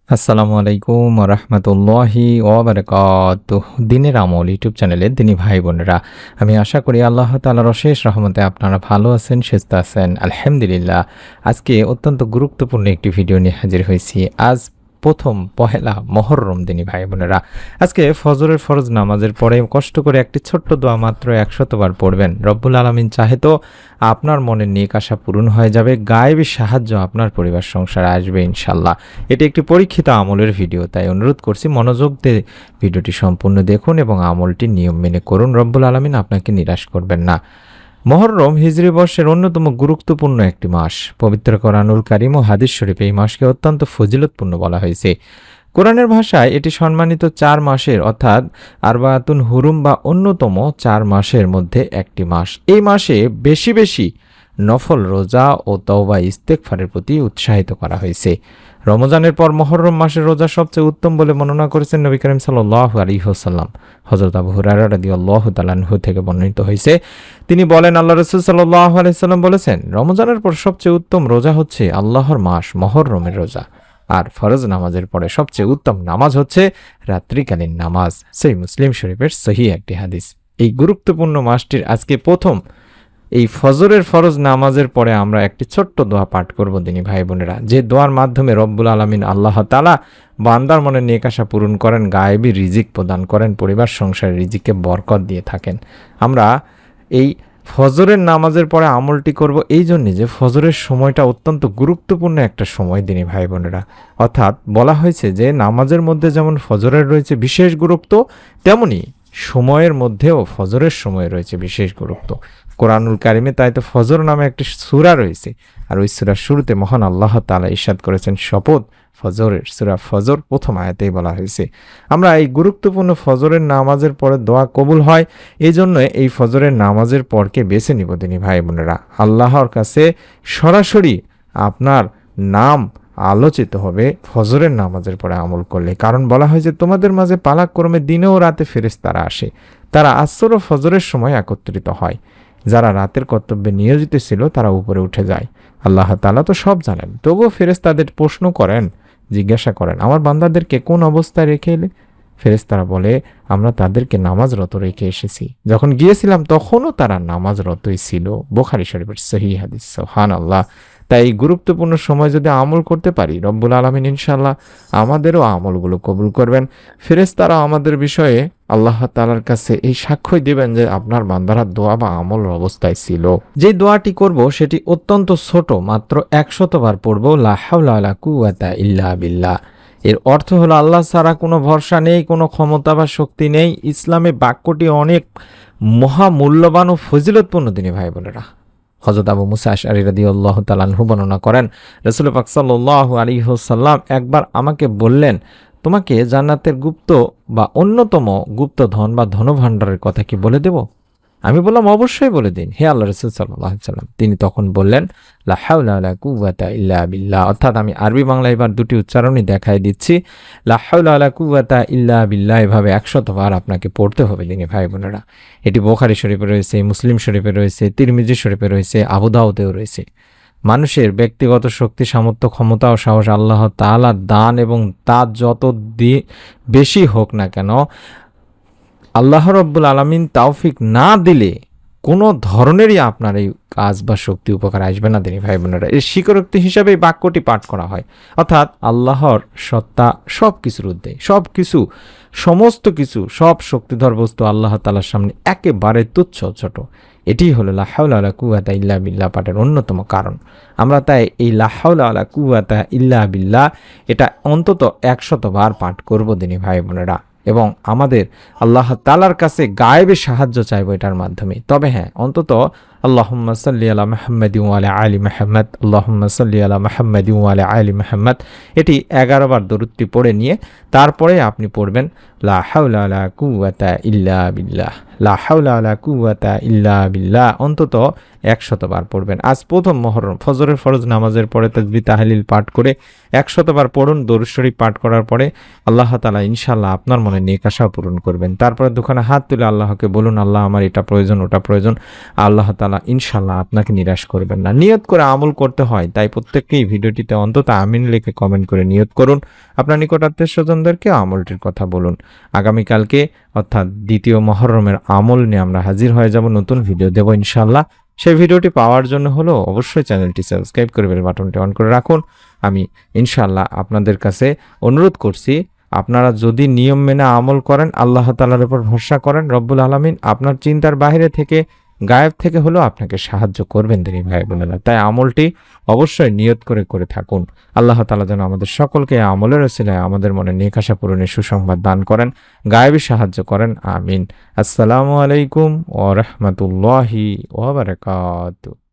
আসসালামু আলাইকুম রহমতুল্লাহি ওয়াবারাকাতুহ। দিনের আমল ইউটিউব চ্যানেলে দিনী ভাই বোনেরা, আমি আশা করি আল্লাহ তাআলার অশেষ রহমতে আপনারা ভালো আছেন, সুস্থ আছেন। আলহামদুলিল্লাহ। আজকে অত্যন্ত গুরুত্বপূর্ণ একটি ভিডিও নিয়ে হাজির হয়েছি। আজ প্রথম পহেলা মহররম দিনী ভাই বোনেরা, আজকে ফজরের ফরজ নামাজের পরে কষ্ট করে একটি ছোট্ট দোয়া মাত্র 100 বার পড়বেন। রব্বুল আলামিন চাহে তো আপনার মনের নেক আশা পূরণ হয়ে যাবে, গায়েবী সাহায্য আপনার পরিবার সংসারে আসবে ইনশাল্লাহ। এটি একটি পরীক্ষিত আমলের ভিডিও, তাই অনুরোধ করছি মনোযোগ দিয়ে ভিডিওটি সম্পূর্ণ দেখুন এবং আমলটি নিয়ম মেনে করুন। রব্বুল আলামিন আপনাকে নিরাশ করবেন না। মহররম হিজরি বর্ষের অন্যতম গুরুত্বপূর্ণ একটি মাস। পবিত্র কোরআনুল কারীম ও হাদিস শরীফে এই মাসকে অত্যন্ত ফজিলতপূর্ণ বলা হয়েছে। কোরআনের ভাষায় এটি সম্মানিত 4 মাসের অর্থাৎ আরবাতুন হুরুম বা অন্যতম 4 মাসের মধ্যে একটি মাস। এই মাসে বেশি বেশি নফল রোজা ও তওবা ইস্তেগফারের প্রতি উৎসাহিত করা হয়েছে। রমজানের পর মুহররম মাসের রোজা সবচেয়ে উত্তম বলে বর্ণনা করেছেন নবী করিম সাল্লাল্লাহু আলাইহি ওয়াসাল্লাম। হযরত আবু হুরায়রা রাদিয়াল্লাহু তাআলা আনহু থেকে বর্ণিত হয়েছে, তিনি বলেন, আল্লাহ রাসূল সাল্লাল্লাহু আলাইহি ওয়াসাল্লাম বলেছেন, রমজানের পর সবচেয়ে উত্তম রোজা হচ্ছে আল্লাহর মাস মুহররমের রোজা। আর ফরজ নামাজের পরে সবচেয়ে উত্তম নামাজ হচ্ছে রাত্রিকালীন নামাজ। সহিহ মুসলিম শরীফের সহিহ একটি হাদিস। এই গুরুত্বপূর্ণ মাসটির আজকে প্রথম এই ফজরের ফরজ নামাজের পরে আমরা একটি ছোট্ট দোয়া পাঠ করব দিনী ভাই বোনেরা, যে দোয়ার মাধ্যমে রব্বুল আলামিন আল্লাহ তাআলা বান্দার মনে নেক আশা পূরণ করেন, গায়েবী রিজিক প্রদান করেন, পরিবার সংসারের রিজিকে বরকত দিয়ে থাকেন। আমরা এই ফজরের নামাজের পরে আমলটি করব এই জন্যে যে ফজরের সময়টা অত্যন্ত গুরুত্বপূর্ণ একটা সময় দিনী ভাই বোনেরা। অর্থাৎ বলা হয়েছে যে নামাজের মধ্যে যেমন ফজরের রয়েছে বিশেষ গুরুত্ব, তেমনি সময়ের মধ্যেও ফজরের সময় রয়েছে বিশেষ গুরুত্ব। কোরআনুল কারিমে তাই তো ফজর নামে একটি সূরা রয়েছে, আর ওই সূরার শুরুতে মহান আল্লাহ তাআলা ইরশাদ করেছেন, শপথ ফজরের। সূরা ফজর প্রথম আয়াতেই বলা হয়েছে। আমরা এই গুরুত্বপূর্ণ ফজরের নামাজের পরে দোয়া কবুল হয়, এই জন্য এই ফজরের নামাজের পরকে বেছে নিব দিনী ভাই বোনেরা। আল্লাহর কাছে সরাসরি আপনার নাম আলোচিত হবে ফজরের নামাজের পরে আমল করলে। কারণ বলা হয় যে তোমাদের মাঝে পালাক্রমে দিনে ও রাতে ফেরেশতারা আসে, তারা আসর ও ফজরের সময় একত্রিত হয়। যারা রাতের কর্তব্যে নিয়োজিত ছিল তারা উপরে উঠে যায়। আল্লাহ তাআলা তো সব জানেন, তবুও ফেরেশতাদের প্রশ্ন করেন, জিজ্ঞাসা করেন, আমার বান্দাদেরকে কোন অবস্থায় রেখে এলে? ফেরেশতারা বলে, আমরা তাদেরকে নামাজরত রেখে এসেছি, যখন গিয়েছিলাম তখনও তারা নামাজরতই ছিল। বুখারী শরীফের সহিহ হাদিস। সুবহানাল্লাহ। তাই এই গুরুত্বপূর্ণ সময় যদি আমল করতে পারি, রব্বুল আলামিন ইনশাআল্লাহ আমাদেরও আমলগুলো কবুল করবেন। ফেরেশতারা আমাদের বিষয়ে আল্লাহ তাআলার কাছে এই সাক্ষ্য দিবেন যে আপনার বান্দারা দোয়া বা আমল অবস্থায় ছিল। যে দোয়াটি করব সেটি অত্যন্ত ছোট, মাত্র 100 বার পড়ব, লা হাওলা ওয়ালা কুওয়াতা ইল্লা বিল্লাহ। এর অর্থ হলো আল্লাহ ছাড়া কোনো ভরসা নেই, কোনো ক্ষমতা বা শক্তি নেই। ইসলামে বাক্যটি অনেক মহামূল্যবান ও ফজিলতপূর্ণ দিনী ভাই বোনেরা। হযরত আবু মুসা আশআরী রাদিয়াল্লাহু তাআলা আনহু বর্ণনা করেন, রাসূল পাক সাল্লাল্লাহু আলাইহি ওয়াসাল্লাম একবার আমাকে বললেন, তোমাকে জান্নাতের গুপ্ত বা অন্যতম গুপ্ত ধন বা ধনভাণ্ডারের কথা কি বলে দেব? আমি বললাম, অবশ্যই বলে দিন হে আল্লাহ রাসূল সাল্লাল্লাহু আলাইহি ওয়াসাল্লাম। তিনি তখন বললেন, লা হাওলা ওয়ালা কুওয়াতা ইল্লা বিল্লাহ। অর্থাৎ আমি আরবি বাংলা এবার দুটি উচ্চারণই দেখাই দিচ্ছি। লা হাওলা ওয়ালা কুওয়াতা ইল্লা বিল্লাহ এভাবে 100 বার আপনাকে পড়তে হবে দিনী ভাই বোনেরা। এটি বুখারী শরীফে রয়েছে, মুসলিম শরীফে রয়েছে, তিরমিজি শরীফে রয়েছে, আবু দাউদেও রয়েছে। মানুষের ব্যক্তিগত শক্তি, সামর্থ্য, ক্ষমতা ও সাহস আল্লাহ তাআলার দান, এবং তা যত বেশি হোক না কেন, আল্লাহ রব্বুল আলামিন তৌফিক না দিলে কোনো ধরনেরই আপনার এই কাজ বা শক্তি উপকার আসবে না দিনী ভাই বোনেরা। এর স্বীকারোক্তি হিসাবে এই বাক্যটি পাঠ করা হয়। অর্থাৎ আল্লাহর সত্তা সব কিছুর ঊর্ধ্বে, সব কিছু, সমস্ত কিছু, সব শক্তিধর বস্তু আল্লাহ তাআলার সামনে একেবারে তুচ্ছ, ছোট। এটি হলো লা হাওলা ওয়ালা কুওয়াতা ইল্লা বিল্লাহ পাঠের অন্যতম কারণ। আমরা তাই এই লা হাওলা ওয়ালা কুওয়াতা ইল্লা বিল্লাহ এটা অন্তত 100 বার পাঠ করব দিনী ভাই বোনেরা, এবং আমাদের আল্লাহ তাআলার কাছে গায়েবে সাহায্য চাইব এটার মাধ্যমে। তবে হ্যাঁ, অন্তত আল্লাহুম্মা সাল্লি আলা মুহাম্মাদিন ওয়া আলা আলি মুহাম্মাদ, আল্লাহুম্মা সাল্লি আলা মুহাম্মাদিন ওয়া আলা আলি মুহাম্মাদ, এটি 11 বার দরুদটি পড়ে নিয়ে তারপরে আপনি পড়বেন লা হাওলা ওয়ালা কুওয়াতা ইল্লা বিল্লাহ, লা হাওলা ওয়ালা কুওয়াতা ইল্লা বিল্লাহ অন্তত 100 বার পড়বেন। আজ প্রথম মুহররম ফজরের ফরজ নামাজের পরে তাসবিহ তাহলিল পাঠ করে 100 বার পড়ুন। দরুদ শরীফ পাঠ করার পরে আল্লাহ তাআলা ইনশাআল্লাহ আপনার মনে নেক আশা পূরণ করবেন। তারপরে দুখানা হাত তুলে আল্লাহকে বলুন, আল্লাহ আমার এটা প্রয়োজন, ওটা প্রয়োজন। আল্লাহ তাআলা তাআলা ইনশাআল্লাহ আপনাকে নিরাশ করবেন না। নিয়ত করে আমল করতে হয়, তাই প্রত্যেককেই ভিডিওটিতে অন্তত আমিন লিখে কমেন্ট করে নিয়ত করুন। আপনার নিকট আত্মীয়স্বজনদেরকে আমলটির কথা বলুন। আগামীকালকে অর্থাৎ দ্বিতীয় মুহররমের আমল নিয়ে আমরা হাজির হয়ে যাব, নতুন ভিডিও দেব ইনশাআল্লাহ। সেই ভিডিওটি পাওয়ার জন্য হলো অবশ্যই চ্যানেলটি সাবস্ক্রাইব করে বেল বাটনটি অন করে রাখুন। আমি ইনশাআল্লাহ আপনাদের কাছে অনুরোধ করছি, আপনারা যদি নিয়ম মেনে আমল করেন, আল্লাহ তাআলার উপর ভরসা করেন, রব্বুল আলামিন আপনার চিন্তার বাইরে থেকে, গায়েব থেকে হলেও আপনাকে সাহায্য করবেন দিনী ভাই বোনেরা। তাই আমলটি অবশ্যই নিয়ত করে করে থাকুন। আল্লাহ তাআলা যেন আমাদের সকলকে আমলের ওসিলায় আমাদের মনে নেক আশা পূরণের সুসংবাদ দান করেন, গায়েবী সাহায্য করেন। আমিন। আসসালামু আলাইকুম ওয়া রাহমাতুল্লাহি ওয়া বারাকাতুহু।